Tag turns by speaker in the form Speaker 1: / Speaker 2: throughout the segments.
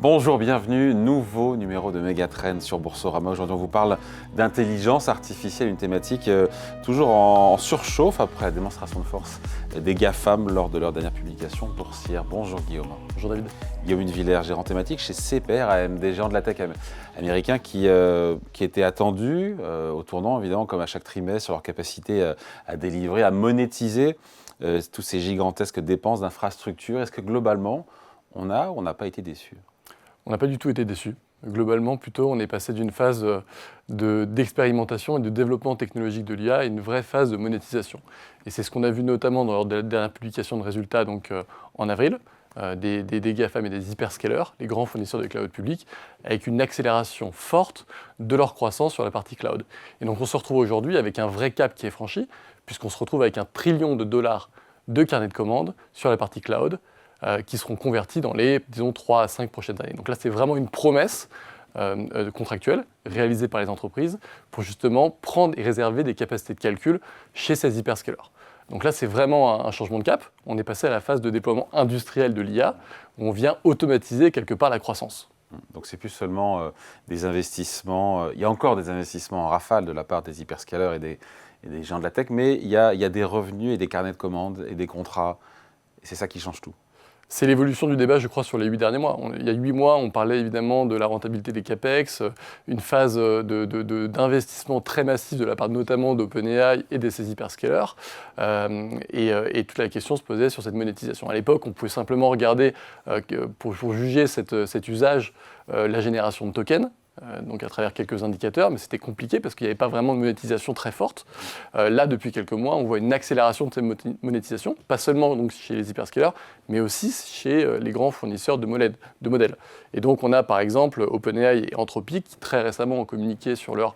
Speaker 1: Bonjour, bienvenue, nouveau numéro de Megatrend sur Boursorama. Aujourd'hui, on vous parle d'intelligence artificielle, une thématique toujours en surchauffe après la démonstration de force des GAFAM lors de leur dernière publication boursière. Bonjour Guillaume.
Speaker 2: Bonjour David.
Speaker 1: Guillaume Villers, gérant thématique chez CPR AMD, géant de la tech américain qui était attendu au tournant, évidemment, comme à chaque trimestre, sur leur capacité à délivrer, à monétiser tous ces gigantesques dépenses d'infrastructures. Est-ce que globalement, on n'a pas été déçus ?
Speaker 2: On n'a pas du tout été déçus. Globalement, plutôt, on est passé d'une phase d'expérimentation et de développement technologique de l'IA à une vraie phase de monétisation. Et c'est ce qu'on a vu notamment lors de la dernière publication de résultats en avril, des GAFAM et des hyperscalers, les grands fournisseurs de cloud public, avec une accélération forte de leur croissance sur la partie cloud. Et donc on se retrouve aujourd'hui avec un vrai cap qui est franchi, puisqu'on se retrouve avec $1 trillion de carnets de commandes sur la partie cloud, qui seront convertis dans les, 3 à 5 prochaines années. Donc là, c'est vraiment une promesse contractuelle réalisée par les entreprises pour justement prendre et réserver des capacités de calcul chez ces hyperscalers. Donc là, c'est vraiment un changement de cap. On est passé à la phase de déploiement industriel de l'IA, où on vient automatiser quelque part la croissance.
Speaker 1: Donc c'est plus seulement des investissements, il y a encore des investissements en rafale de la part des hyperscalers et des gens de la tech, mais il y a des revenus et des carnets de commandes et des contrats, et c'est ça qui change tout.
Speaker 2: C'est l'évolution du débat, je crois, sur les 8 derniers mois. Il y a 8 mois, on parlait évidemment de la rentabilité des CAPEX, une phase d'investissement très massif de la part notamment d'OpenAI et de ces hyperscalers. Et toute la question se posait sur cette monétisation. À l'époque, on pouvait simplement regarder, pour juger cet usage, la génération de tokens. Donc à travers quelques indicateurs, mais c'était compliqué parce qu'il n'y avait pas vraiment de monétisation très forte. Là, depuis quelques mois, on voit une accélération de cette monétisation, pas seulement donc, chez les hyperscalers, mais aussi chez les grands fournisseurs de modèles. Et donc on a par exemple OpenAI et Anthropic qui très récemment ont communiqué sur leur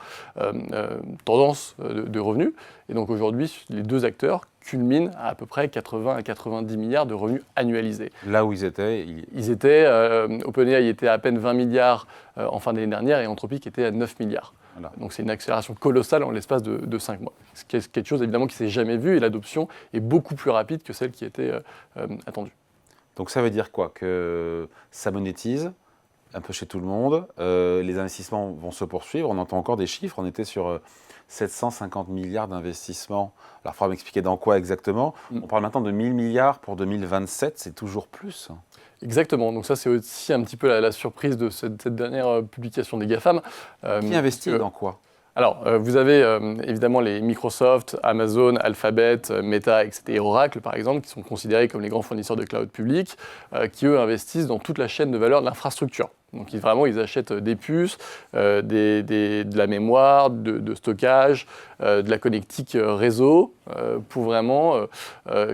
Speaker 2: tendance de revenus. Et donc aujourd'hui, les deux acteurs culminent à peu près 80 à 90 milliards de revenus annualisés.
Speaker 1: Là où ils étaient
Speaker 2: OpenAI était à peine 20 milliards en fin d'année dernière et Anthropic était à 9 milliards. Voilà. Donc c'est une accélération colossale en l'espace de 5 mois. C'est quelque chose évidemment qui ne s'est jamais vu et l'adoption est beaucoup plus rapide que celle qui était attendue.
Speaker 1: Donc ça veut dire quoi ? Que ça monétise un peu chez tout le monde, les investissements vont se poursuivre, on entend encore des chiffres, on était sur 750 milliards d'investissements. Alors, il faudra m'expliquer dans quoi exactement. On parle maintenant de 1000 milliards pour 2027, c'est toujours plus.
Speaker 2: Exactement, donc ça c'est aussi un petit peu la surprise de cette dernière publication des GAFAM.
Speaker 1: Qui investit dans quoi ?
Speaker 2: Alors, vous avez évidemment les Microsoft, Amazon, Alphabet, Meta, etc. et Oracle, par exemple, qui sont considérés comme les grands fournisseurs de cloud public, qui, eux, investissent dans toute la chaîne de valeur de l'infrastructure. Donc, ils achètent des puces, de la mémoire, de stockage, de la connectique réseau, pour vraiment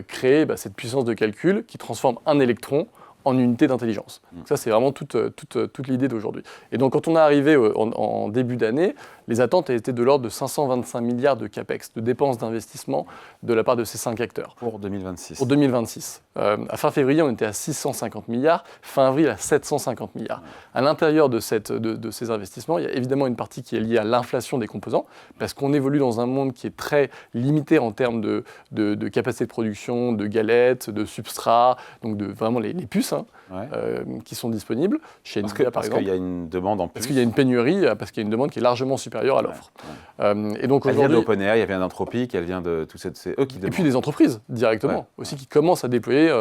Speaker 2: créer cette puissance de calcul qui transforme un électron en unité d'intelligence. Donc ça, c'est vraiment toute l'idée d'aujourd'hui. Et donc, quand on est arrivé en début d'année, les attentes étaient de l'ordre de 525 milliards de CAPEX, de dépenses d'investissement de la part de ces 5 acteurs.
Speaker 1: Pour 2026.
Speaker 2: Pour 2026. À fin février, on était à 650 milliards, fin avril à 750 milliards. À l'intérieur de ces investissements, il y a évidemment une partie qui est liée à l'inflation des composants, parce qu'on évolue dans un monde qui est très limité en termes de capacité de production, de galettes, de substrats, donc de vraiment les puces, qui sont disponibles chez Nvidia par exemple.
Speaker 1: Parce qu'il y a une demande en plus.
Speaker 2: Parce qu'il y a une pénurie, parce qu'il y a une demande qui est largement supérieure à l'offre.
Speaker 1: Et donc elle vient d'OpenAI, elle vient d'Anthropic, elle vient de tout c'est eux qui demandent.
Speaker 2: Et puis des entreprises directement aussi qui commencent à déployer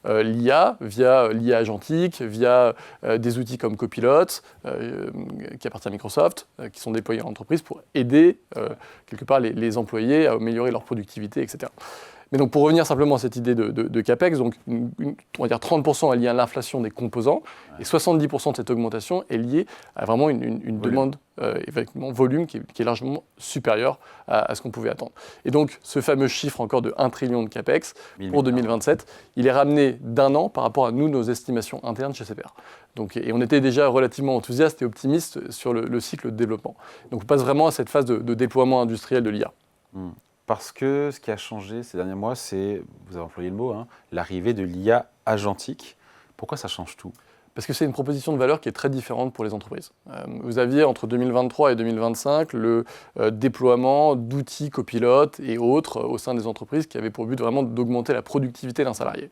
Speaker 2: l'IA via l'IA agentique, via des outils comme Copilot, qui appartient à Microsoft, qui sont déployés en entreprise pour aider quelque part les employés à améliorer leur productivité, etc. Mais donc pour revenir simplement à cette idée de CAPEX, donc on va dire 30% est lié à l'inflation des composants et 70% de cette augmentation est liée à vraiment une demande, effectivement, volume qui est largement supérieur à ce qu'on pouvait attendre. Et donc ce fameux chiffre encore de 1 trillion de CAPEX pour 2027, il est ramené d'un an par rapport à nos estimations internes chez CPR. Donc, et on était déjà relativement enthousiaste et optimiste sur le cycle de développement. Donc on passe vraiment à cette phase de déploiement industriel de l'IA.
Speaker 1: Parce que ce qui a changé ces derniers mois, c'est, vous avez employé le mot, l'arrivée de l'IA agentique. Pourquoi ça change tout ?
Speaker 2: Parce que c'est une proposition de valeur qui est très différente pour les entreprises. Vous aviez entre 2023 et 2025 le déploiement d'outils copilotes et autres au sein des entreprises qui avaient pour but vraiment d'augmenter la productivité d'un salarié.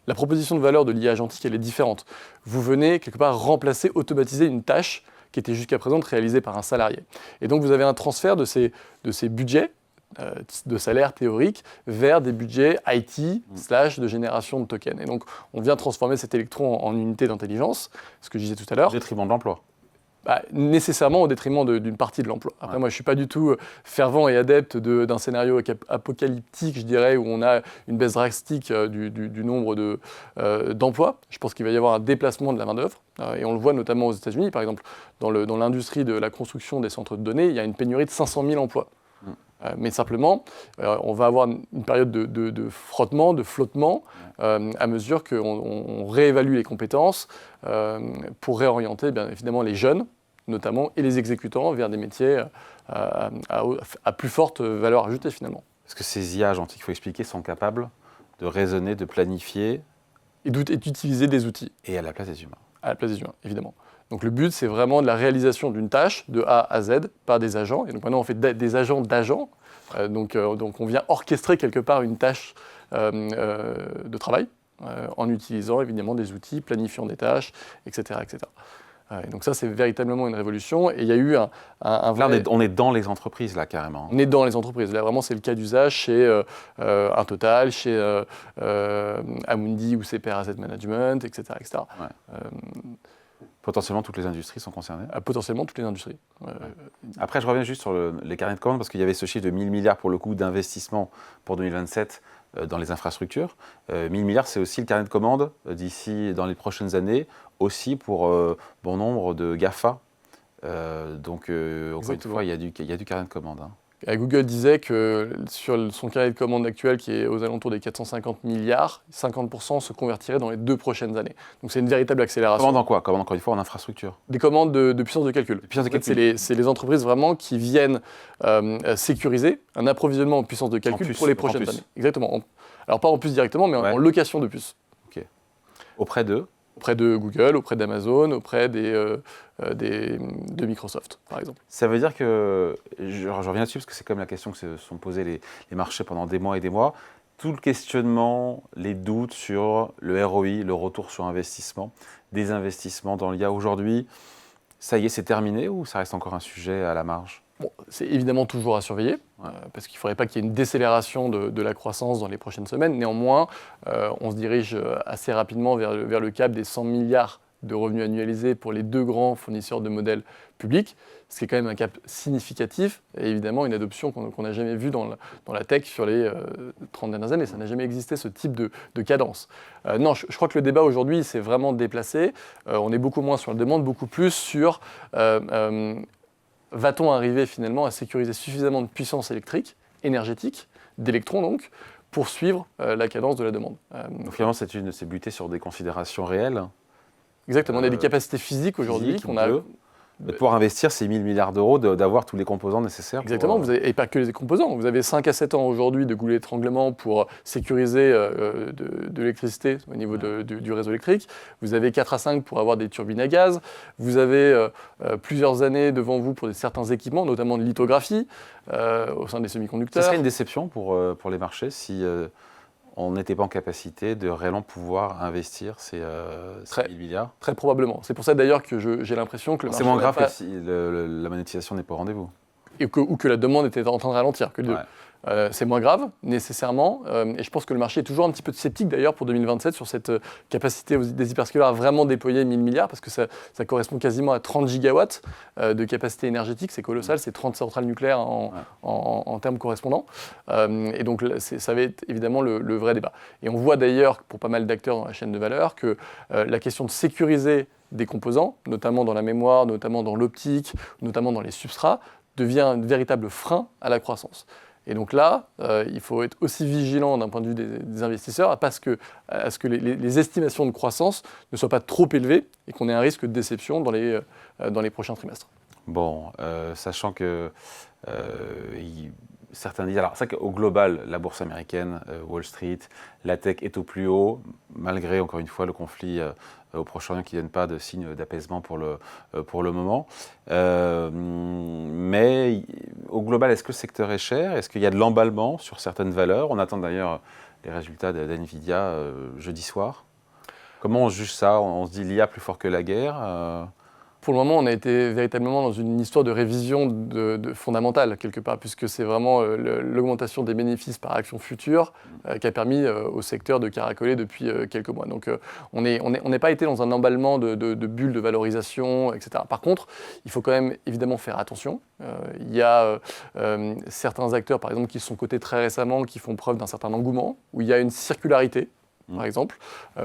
Speaker 2: La proposition de valeur de l'IA agentique, elle est différente. Vous venez quelque part remplacer, automatiser une tâche qui était jusqu'à présent réalisée par un salarié. Et donc vous avez un transfert de ces budgets de salaire théorique vers des budgets IT / de génération de tokens. Et donc, on vient transformer cet électron en unité d'intelligence, ce que je disais tout à l'heure.
Speaker 1: Au détriment de l'emploi.
Speaker 2: Nécessairement au détriment d'une partie de l'emploi. Après, moi, je ne suis pas du tout fervent et adepte d'un scénario apocalyptique, je dirais, où on a une baisse drastique du nombre d'emplois. Je pense qu'il va y avoir un déplacement de la main-d'œuvre. Et on le voit notamment aux États-Unis, par exemple, dans l'industrie de la construction des centres de données, il y a une pénurie de 500 000 emplois. Mais simplement, on va avoir une période de frottement, de flottement, à mesure qu'on réévalue les compétences pour réorienter bien évidemment les jeunes, notamment, et les exécutants vers des métiers à plus forte valeur ajoutée finalement.
Speaker 1: Est-ce que ces IA agentiques, il faut expliquer, sont capables de raisonner, de planifier
Speaker 2: et d'utiliser des outils.
Speaker 1: Et à la place des humains.
Speaker 2: À la place des humains, évidemment. Donc le but, c'est vraiment de la réalisation d'une tâche de A à Z par des agents. Et donc maintenant, on fait des agents d'agents. Donc on vient orchestrer quelque part une tâche de travail en utilisant évidemment des outils, planifiant des tâches, etc. etc. Et donc ça, c'est véritablement une révolution. Et il y a eu un vrai...
Speaker 1: Là, on est dans les entreprises, là, carrément.
Speaker 2: On est dans les entreprises. Là, vraiment, c'est le cas d'usage chez un Total, chez Amundi ou CPR Asset Management, etc. etc.
Speaker 1: Ouais. Potentiellement, toutes les industries sont concernées.
Speaker 2: Potentiellement, toutes les industries.
Speaker 1: Après, je reviens juste sur les carnets de commandes, parce qu'il y avait ce chiffre de 1000 milliards pour le coup d'investissement pour 2027 dans les infrastructures. 1000 milliards, c'est aussi le carnet de commandes d'ici, dans les prochaines années, aussi pour bon nombre de GAFA. Donc, encore une fois, il y a du carnet de commandes. Hein.
Speaker 2: Google disait que sur son carnet de commandes actuel, qui est aux alentours des 450 milliards, 50% se convertiraient dans les 2 prochaines années. Donc c'est une véritable accélération.
Speaker 1: Commande en quoi? Commande encore une fois en infrastructure?
Speaker 2: Des commandes de puissance de calcul. C'est les entreprises vraiment qui viennent sécuriser un approvisionnement en puissance de calcul pour les prochaines années. Exactement. Alors pas en puce directement, mais en location de puces.
Speaker 1: Ok. Auprès de
Speaker 2: Google, auprès d'Amazon, auprès de Microsoft, par exemple.
Speaker 1: Ça veut dire que, je reviens là-dessus parce que c'est comme la question que se sont posés les marchés pendant des mois et des mois, tout le questionnement, les doutes sur le ROI, le retour sur investissement, des investissements dans l'IA aujourd'hui, ça y est, c'est terminé ou ça reste encore un sujet à la marge?
Speaker 2: Bon, c'est évidemment toujours à surveiller, parce qu'il ne faudrait pas qu'il y ait une décélération de la croissance dans les prochaines semaines. Néanmoins, on se dirige assez rapidement vers le cap des 100 milliards de revenus annualisés pour les 2 grands fournisseurs de modèles publics, ce qui est quand même un cap significatif, et évidemment une adoption qu'on n'a jamais vue dans la tech sur les 30 dernières années. Ça n'a jamais existé, ce type de cadence. Non, je crois que le débat aujourd'hui s'est vraiment déplacé. On est beaucoup moins sur la demande, beaucoup plus sur... va-t-on arriver finalement à sécuriser suffisamment de puissance électrique, énergétique, d'électrons donc, pour suivre la cadence de la demande.
Speaker 1: Donc finalement, c'est buté sur des considérations réelles.
Speaker 2: Exactement, on a des capacités physiques aujourd'hui qu'on a...
Speaker 1: De pouvoir investir ces 1000 milliards d'euros, d'avoir tous les composants nécessaires.
Speaker 2: Exactement, et pas que les composants. Vous avez 5 à 7 ans aujourd'hui de goulets d'étranglement pour sécuriser de l'électricité au niveau du réseau électrique. Vous avez 4 à 5 pour avoir des turbines à gaz. Vous avez plusieurs années devant vous pour certains équipements, notamment de lithographie au sein des semi-conducteurs.
Speaker 1: Ça serait une déception pour les marchés si on n'était pas en capacité de réellement pouvoir investir ces 1000 milliards.
Speaker 2: Très probablement. C'est pour ça d'ailleurs que j'ai l'impression que le marché...
Speaker 1: C'est moins grave que si la monétisation n'est pas au rendez-vous.
Speaker 2: Ou que la demande était en train de ralentir, que les deux. C'est moins grave, nécessairement, et je pense que le marché est toujours un petit peu sceptique d'ailleurs pour 2027 sur cette capacité des hyperscalers à vraiment déployer 1000 milliards, parce que ça correspond quasiment à 30 gigawatts de capacité énergétique, c'est colossal, c'est 30 centrales nucléaires en termes correspondants, et donc ça va être évidemment le vrai débat. Et on voit d'ailleurs, pour pas mal d'acteurs dans la chaîne de valeur, que la question de sécuriser des composants, notamment dans la mémoire, notamment dans l'optique, notamment dans les substrats, devient un véritable frein à la croissance. Et donc là, il faut être aussi vigilant d'un point de vue des investisseurs à ce que les estimations de croissance ne soient pas trop élevées et qu'on ait un risque de déception dans les prochains trimestres.
Speaker 1: Bon, sachant que certains disent, alors c'est vrai qu'au global, la bourse américaine, Wall Street, la tech est au plus haut, malgré encore une fois le conflit au Proche-Orient qui ne donne pas de signe d'apaisement pour le moment. Mais au global, est-ce que le secteur est cher? Est-ce qu'il y a de l'emballement sur certaines valeurs? On attend d'ailleurs les résultats d'NVIDIA jeudi soir. Comment on juge ça? On se dit l'IA plus fort que la guerre?
Speaker 2: Pour le moment, on a été véritablement dans une histoire de révision fondamentale, quelque part, puisque c'est vraiment l'augmentation des bénéfices par action future qui a permis au secteur de caracoler depuis quelques mois. Donc on n'est pas été dans un emballement de bulles de valorisation, etc. Par contre, il faut quand même évidemment faire attention. Il y a certains acteurs, par exemple, qui se sont cotés très récemment, qui font preuve d'un certain engouement, où il y a une circularité, par exemple,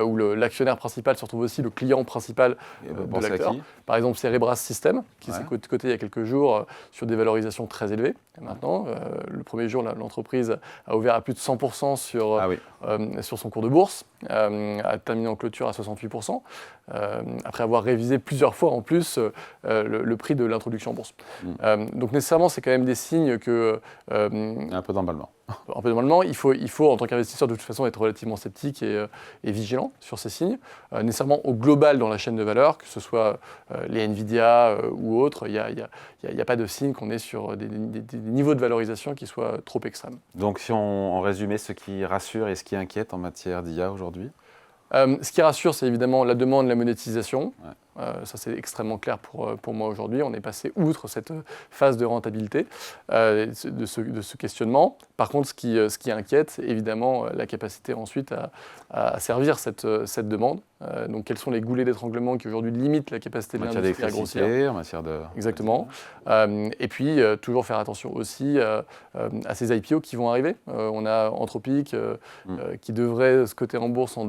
Speaker 2: où l'actionnaire principal se retrouve aussi le client principal de l'acteur. Par exemple, Cerebras Systems, qui s'est coté il y a quelques jours sur des valorisations très élevées. Et maintenant, le premier jour, l'entreprise a ouvert à plus de 100% sur son cours de bourse, a terminé en clôture à 68%, après avoir révisé plusieurs fois en plus le prix de l'introduction en bourse. Donc nécessairement, c'est quand même des signes que...
Speaker 1: Il y a un peu d'emballement.
Speaker 2: Un peu d'emballement. Il faut, en tant qu'investisseur, de toute façon, être relativement sceptique et vigilant sur ces signes. Nécessairement au global dans la chaîne de valeur, que ce soit les Nvidia ou autres, il n'y a pas de signe qu'on est sur des niveaux de valorisation qui soient trop extrêmes.
Speaker 1: Donc si on résumait ce qui rassure et ce qui inquiète en matière d'IA aujourd'hui?
Speaker 2: Ce qui rassure, c'est évidemment la demande, la monétisation. Ça, c'est extrêmement clair pour moi aujourd'hui. On est passé outre cette phase de rentabilité de ce questionnement. Par contre, ce qui inquiète, c'est évidemment la capacité ensuite à servir cette demande. Donc, quels sont les goulets d'étranglement qui aujourd'hui limitent la capacité de l'industrie à grossir?
Speaker 1: En matière de...
Speaker 2: Exactement. Et puis, toujours faire attention aussi à ces IPO qui vont arriver. On a Anthropic qui devrait se coter en bourse en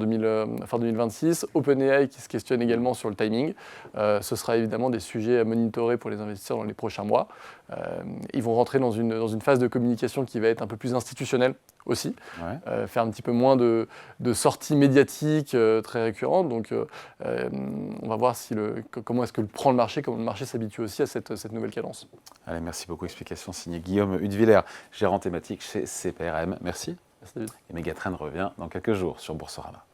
Speaker 2: fin 2026. OpenAI qui se questionne également sur le timing. Ce sera évidemment des sujets à monitorer pour les investisseurs dans les prochains mois. Ils vont rentrer dans une phase de communication qui va être un peu plus institutionnelle aussi, faire un petit peu moins de sorties médiatiques très récurrentes. Donc on va voir comment est-ce que prend le marché, comment le marché s'habitue aussi à cette nouvelle cadence.
Speaker 1: Allez, merci beaucoup. Explication signée Guillaume Hudeviller, gérant thématique chez CPRM. Merci.
Speaker 2: Merci David.
Speaker 1: Et Megatrend revient dans quelques jours sur Boursorama.